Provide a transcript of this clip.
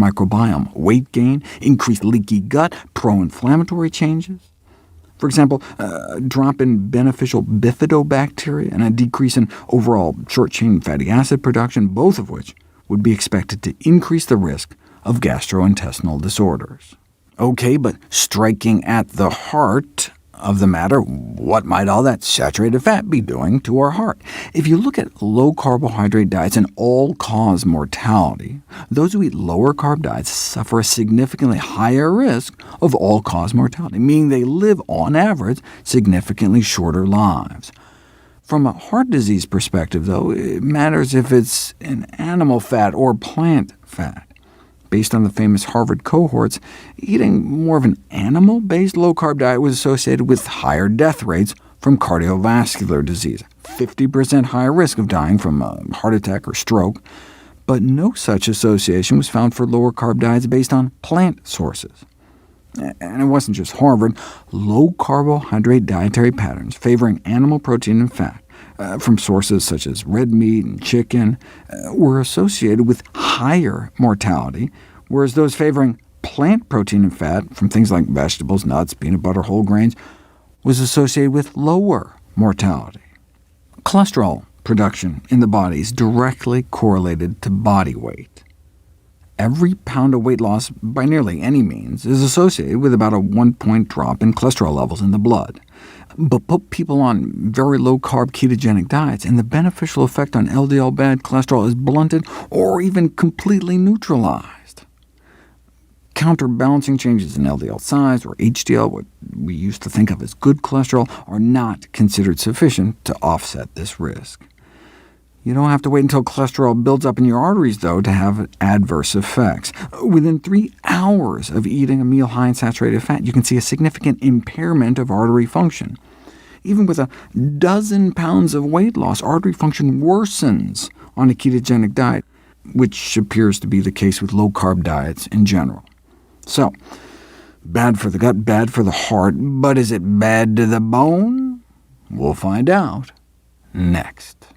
microbiome, weight gain, increased leaky gut, pro-inflammatory changes. For example, a drop in beneficial bifidobacteria and a decrease in overall short-chain fatty acid production, both of which would be expected to increase the risk of gastrointestinal disorders. OK, but striking at the heart of the matter, what might all that saturated fat be doing to our heart? If you look at low-carbohydrate diets and all-cause mortality, those who eat lower-carb diets suffer a significantly higher risk of all-cause mortality, meaning they live, on average, significantly shorter lives. From a heart disease perspective, though, it matters if it's an animal fat or plant fat. Based on the famous Harvard cohorts, eating more of an animal-based low-carb diet was associated with higher death rates from cardiovascular disease, 50% higher risk of dying from a heart attack or stroke, but no such association was found for lower-carb diets based on plant sources. And it wasn't just Harvard. Low-carbohydrate dietary patterns favoring animal protein and fat, from sources such as red meat and chicken, were associated with higher mortality, whereas those favoring plant protein and fat, from things like vegetables, nuts, peanut butter, whole grains, was associated with lower mortality. Cholesterol production in the body is directly correlated to body weight. Every pound of weight loss, by nearly any means, is associated with about a 1-point drop in cholesterol levels in the blood. But put people on very low-carb ketogenic diets, and the beneficial effect on LDL bad cholesterol is blunted or even completely neutralized. Counterbalancing changes in LDL size, or HDL, what we used to think of as good cholesterol, are not considered sufficient to offset this risk. You don't have to wait until cholesterol builds up in your arteries, though, to have adverse effects. Within 3 hours of eating a meal high in saturated fat, you can see a significant impairment of artery function. Even with a dozen pounds of weight loss, artery function worsens on a ketogenic diet, which appears to be the case with low-carb diets in general. So, bad for the gut, bad for the heart, but is it bad to the bone? We'll find out next.